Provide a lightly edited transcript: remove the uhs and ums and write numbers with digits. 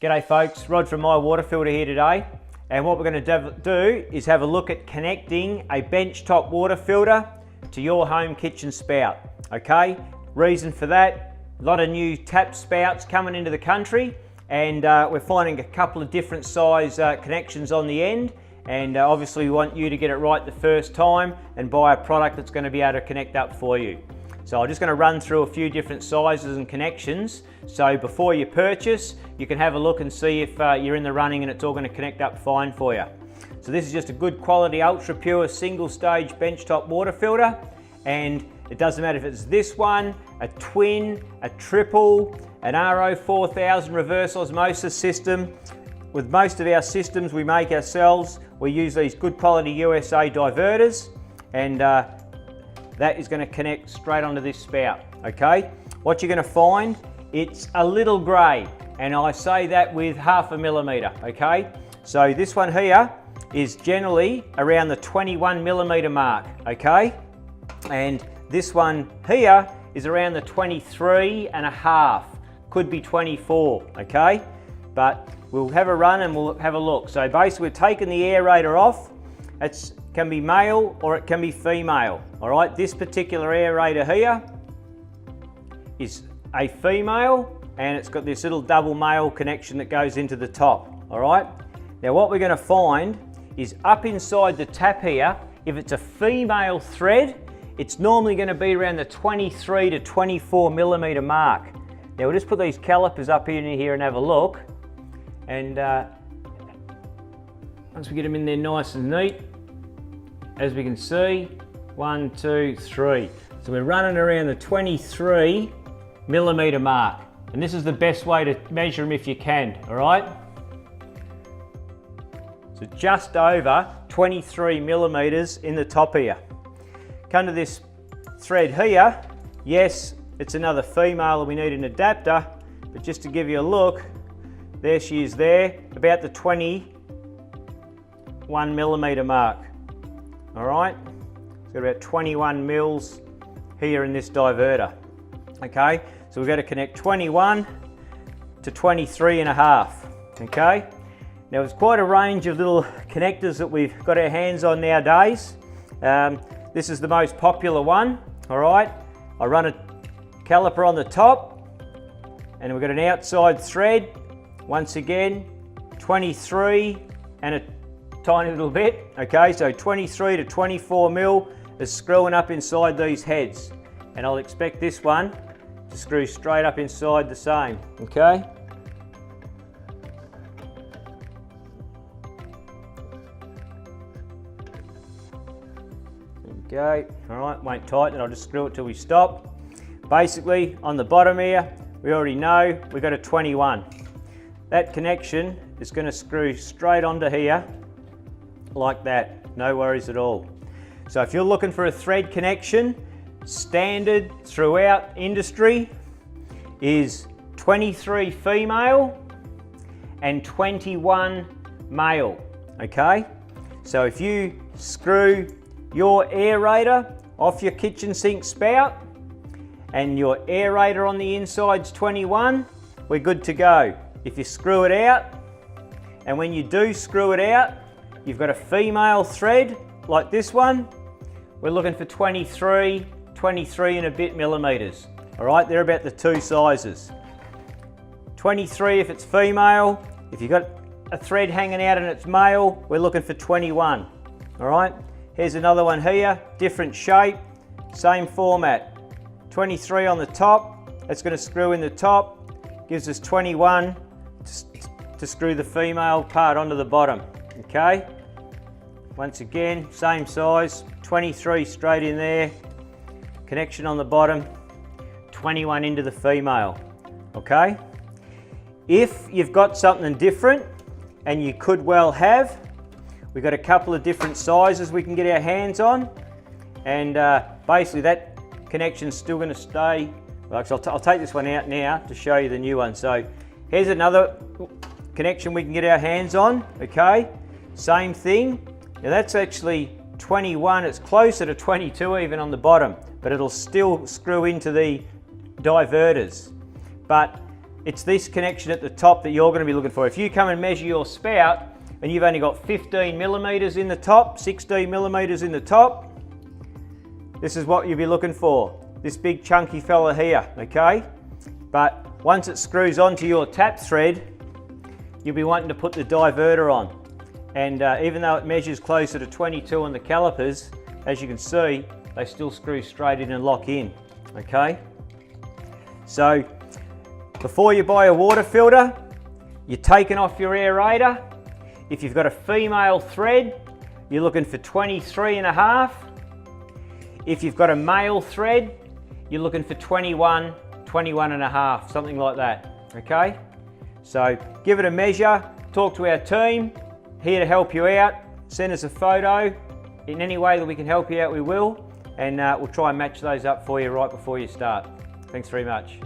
G'day folks, Rod from My Water Filter here today, and what we're going to do is have a look at connecting a benchtop water filter to your home kitchen spout. Okay, reason for that, a lot of new tap spouts coming into the country, and we're finding a couple of different size connections on the end, and obviously we want you to get it right the first time and buy a product that's going to be able to connect up for you. So I'm just going to run through a few different sizes and connections, so before you purchase you can have a look and see if you're in the running and it's all going to connect up fine for you. So this is just a good quality ultra pure single stage benchtop water filter, and it doesn't matter if it's this one, a twin, a triple, an RO 4000 reverse osmosis system. With most of our systems we make ourselves, we use these good quality USA diverters, and that is going to connect straight onto this spout. Okay, what you're going to find, it's a little grey, and I say that with 0.5 millimetre. Okay, so this one here is generally around the 21 millimetre mark. Okay, and this one here is around the 23.5, could be 24. Okay, but we'll have a run and we'll have a look. So basically we've taken the aerator off. It can be male or it can be female. All right, this particular aerator here is a female, and it's got this little double male connection that goes into the top. All right, now what we're going to find is up inside the tap here, if it's a female thread, it's normally going to be around the 23 to 24 millimetre mark. Now we'll just put these calipers up in here and have a look, and once we get them in there nice and neat, as we can see, 1, 2, 3. So we're running around the 23 millimetre mark, and this is the best way to measure them if you can. All right, so just over 23 millimetres in the top here. Come to this thread here. Yes, it's another female and we need an adapter, but just to give you a look, there she is there, about the 21 millimetre mark. All right, it's got about 21 mils here in this diverter. Okay, so we've got to connect 21 to 23.5. Okay, now there's quite a range of little connectors that we've got our hands on nowadays. This is the most popular one. All right, I run a caliper on the top, and we've got an outside thread. Once again, 23 and a tiny little bit. Okay, so 23 to 24 mil is screwing up inside these heads, and I'll expect this one to screw straight up inside the same. Okay, there we go. All right, won't tighten it, I'll just screw it till we stop. Basically on the bottom here, we already know we've got a 21. That connection is going to screw straight onto here like that, no worries at all. So if you're looking for a thread connection, standard throughout industry is 23 female and 21 male. Okay, so if you screw your aerator off your kitchen sink spout and your aerator on the inside's 21, we're good to go. If you screw it out, and when you do screw it out, you've got a female thread like this one, we're looking for 23 and a bit millimetres. All right, they're about the two sizes. 23 if it's female. If you've got a thread hanging out and it's male, we're looking for 21. All right, here's another one here, different shape, same format. 23 on the top, that's going to screw in the top, gives us 21 to screw the female part onto the bottom. Okay, once again, same size, 23 straight in there, connection on the bottom, 21 into the female. Okay, if you've got something different, and you could well have, we've got a couple of different sizes we can get our hands on, and basically that connection's still going to stay. I'll take this one out now to show you the new one. So here's another connection we can get our hands on. Okay, same thing. Now that's actually 21, it's closer to 22 even on the bottom, but it'll still screw into the diverters. But it's this connection at the top that you're going to be looking for. If you come and measure your spout and you've only got 15 millimeters in the top, 16 millimeters in the top, this is what you'll be looking for. This big chunky fella here, okay? But once it screws onto your tap thread, you'll be wanting to put the diverter on. And even though it measures closer to 22 on the calipers, as you can see, they still screw straight in and lock in, okay? So before you buy a water filter, you're taking off your aerator. If you've got a female thread, you're looking for 23.5. If you've got a male thread, you're looking for 21, 21.5, something like that, okay? So give it a measure, talk to our team, here to help you out. Send us a photo. In any way that we can help you out, we will. And we'll try and match those up for you right before you start. Thanks very much.